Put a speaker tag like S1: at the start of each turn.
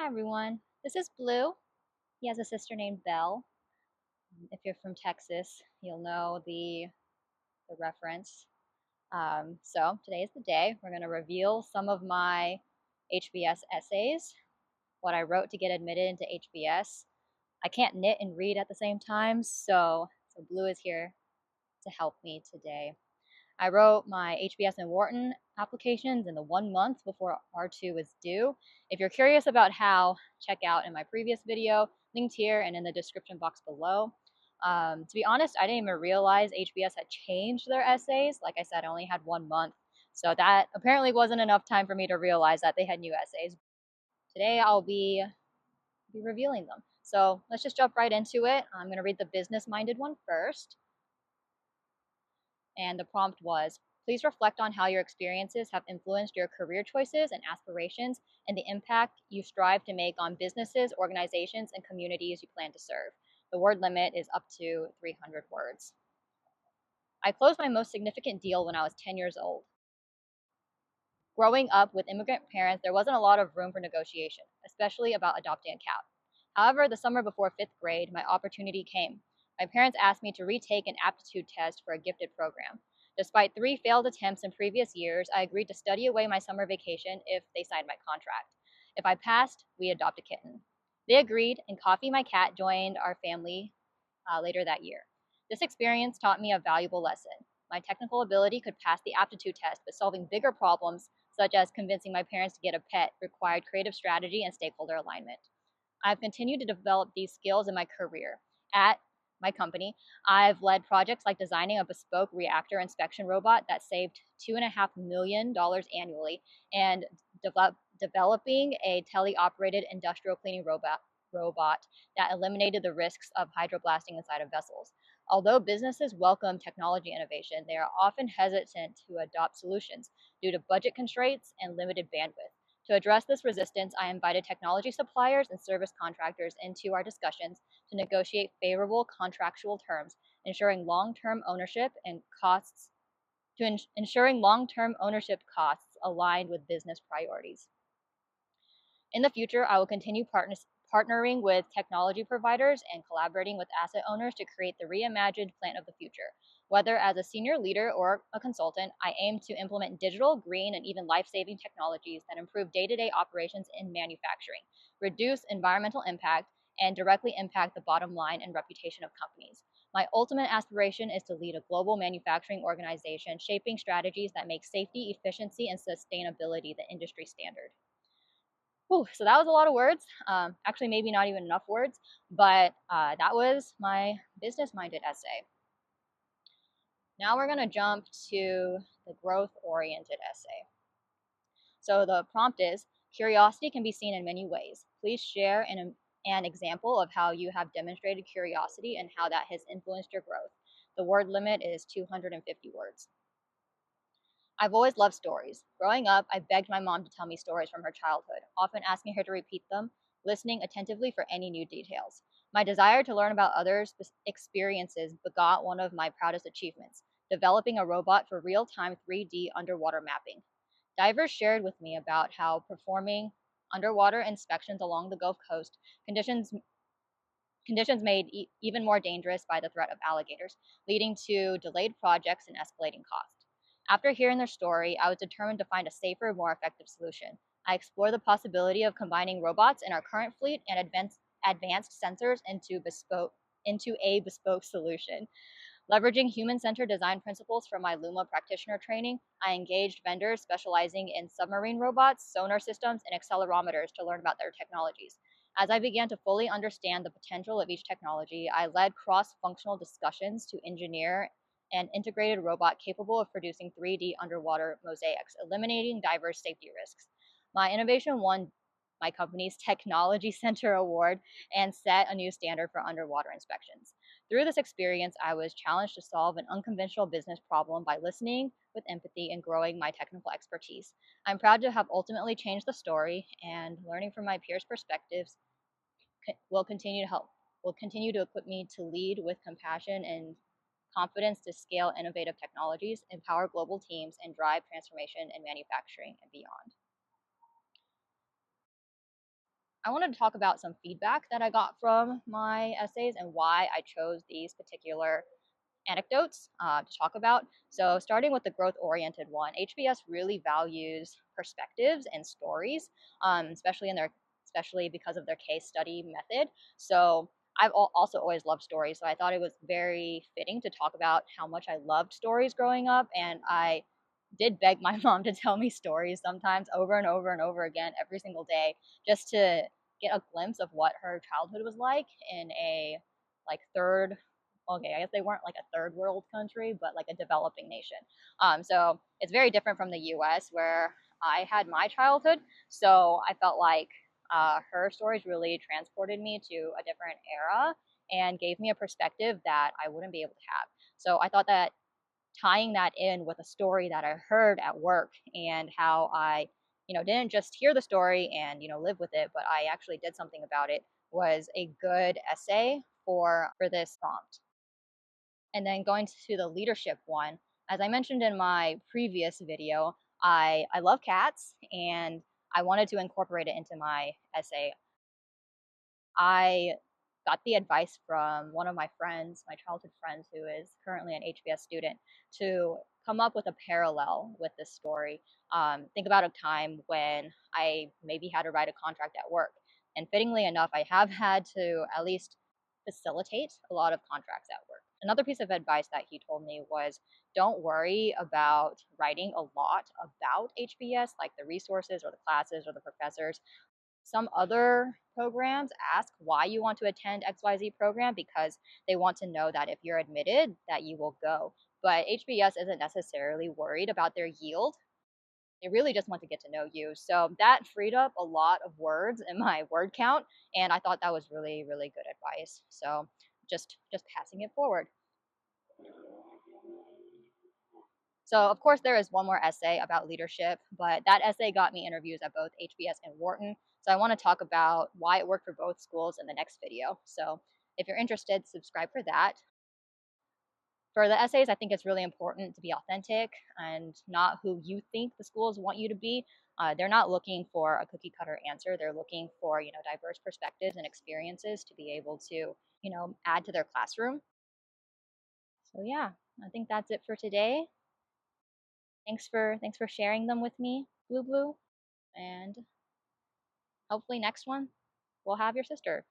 S1: Hi everyone, this is Blue. He has a sister named Belle. If you're from Texas, you'll know the reference. So today is the day. We're going to reveal some of my HBS essays, what I wrote to get admitted into HBS. I can't knit and read at the same time, so Blue is here to help me today. I wrote my HBS and Wharton applications in the 1 month before R2 was due. If you're curious about how, check out in my previous video, linked here and in the description box below. To be honest, I didn't even realize HBS had changed their essays. Like I said, I only had 1 month. So that apparently wasn't enough time for me to realize that they had new essays. Today I'll be revealing them. So let's just jump right into it. I'm going to read the business-minded one first. And the prompt was, please reflect on how your experiences have influenced your career choices and aspirations and the impact you strive to make on businesses, organizations, and communities you plan to serve. The word limit is up to 300 words. I closed my most significant deal when I was 10 years old. Growing up with immigrant parents, there wasn't a lot of room for negotiation, especially about adopting a cat. However, the summer before 5th grade, my opportunity came. My parents asked me to retake an aptitude test for a gifted program. Despite 3 failed attempts in previous years, I agreed to study away my summer vacation if they signed my contract. If I passed, we adopt a kitten. They agreed, and Coffee, my cat, joined our family later that year. This experience taught me a valuable lesson. My technical ability could pass the aptitude test, but solving bigger problems, such as convincing my parents to get a pet, required creative strategy and stakeholder alignment. I've continued to develop these skills in my career. At my company, I've led projects like designing a bespoke reactor inspection robot that saved $2.5 million annually and developing a teleoperated industrial cleaning robot that eliminated the risks of hydroblasting inside of vessels. Although businesses welcome technology innovation, they are often hesitant to adopt solutions due to budget constraints and limited bandwidth. To address this resistance, I invited technology suppliers and service contractors into our discussions to negotiate favorable contractual terms, ensuring long-term ownership and costs ensuring long-term ownership costs aligned with business priorities. In the future, I will continue partnering with technology providers and collaborating with asset owners to create the reimagined plant of the future. Whether as a senior leader or a consultant, I aim to implement digital, green, and even life-saving technologies that improve day-to-day operations in manufacturing, reduce environmental impact, and directly impact the bottom line and reputation of companies. My ultimate aspiration is to lead a global manufacturing organization, shaping strategies that make safety, efficiency, and sustainability the industry standard. Whew, so that was a lot of words. Actually, maybe not even enough words, but that was my business-minded essay. Now we're going to jump to the growth-oriented essay. So the prompt is, curiosity can be seen in many ways. Please share an example of how you have demonstrated curiosity and how that has influenced your growth. The word limit is 250 words. I've always loved stories. Growing up, I begged my mom to tell me stories from her childhood, often asking her to repeat them, listening attentively for any new details. My desire to learn about others' experiences begot one of my proudest achievements, developing a robot for real-time 3D underwater mapping. Divers shared with me about how performing underwater inspections along the Gulf Coast, conditions made even more dangerous by the threat of alligators, leading to delayed projects and escalating costs. After hearing their story, I was determined to find a safer, more effective solution. I explored the possibility of combining robots in our current fleet and advanced sensors into a bespoke solution. Leveraging human-centered design principles from my Luma practitioner training, I engaged vendors specializing in submarine robots, sonar systems, and accelerometers to learn about their technologies. As I began to fully understand the potential of each technology, I led cross-functional discussions to engineer an integrated robot capable of producing 3D underwater mosaics, eliminating diverse safety risks. My innovation won my company's Technology Center Award and set a new standard for underwater inspections. Through this experience, I was challenged to solve an unconventional business problem by listening with empathy and growing my technical expertise. I'm proud to have ultimately changed the story, and learning from my peers' perspectives will continue to equip me to lead with compassion and confidence to scale innovative technologies, empower global teams, and drive transformation in manufacturing and beyond. I wanted to talk about some feedback that I got from my essays and why I chose these particular anecdotes to talk about. So, starting with the growth oriented one, HBS really values perspectives and stories, especially because of their case study method. So, I've also always loved stories, so I thought it was very fitting to talk about how much I loved stories growing up, and I did beg my mom to tell me stories sometimes over and over and over again every single day just to get a glimpse of what her childhood was like in a like third okay, I guess they weren't like a third world country, but like a developing nation. So it's very different from the US where I had my childhood. So I felt like her stories really transported me to a different era and gave me a perspective that I wouldn't be able to have. So I thought that tying that in with a story that I heard at work and how I, didn't just hear the story and, live with it, but I actually did something about it was a good essay for this prompt. And then going to the leadership one, as I mentioned in my previous video, I love cats and I wanted to incorporate it into my essay. I got the advice from one of my friends, my childhood friends, who is currently an HBS student, to come up with a parallel with this story. Think about a time when I maybe had to write a contract at work. And fittingly enough, I have had to at least facilitate a lot of contracts at work. Another piece of advice that he told me was don't worry about writing a lot about HBS, like the resources or the classes or the professors. Some other programs ask why you want to attend XYZ program because they want to know that if you're admitted that you will go. But HBS isn't necessarily worried about their yield. They really just want to get to know you. So that freed up a lot of words in my word count and I thought that was really really good advice. So just passing it forward. So, of course, there is one more essay about leadership, but that essay got me interviews at both HBS and Wharton. So, I want to talk about why it worked for both schools in the next video. So, if you're interested, subscribe for that. For the essays, I think it's really important to be authentic and not who you think the schools want you to be. They're not looking for a cookie cutter answer. They're looking for diverse perspectives and experiences to be able to add to their classroom. So yeah, I think that's it for today. Thanks for sharing them with me, Blue Blue, and hopefully next one we'll have your sister.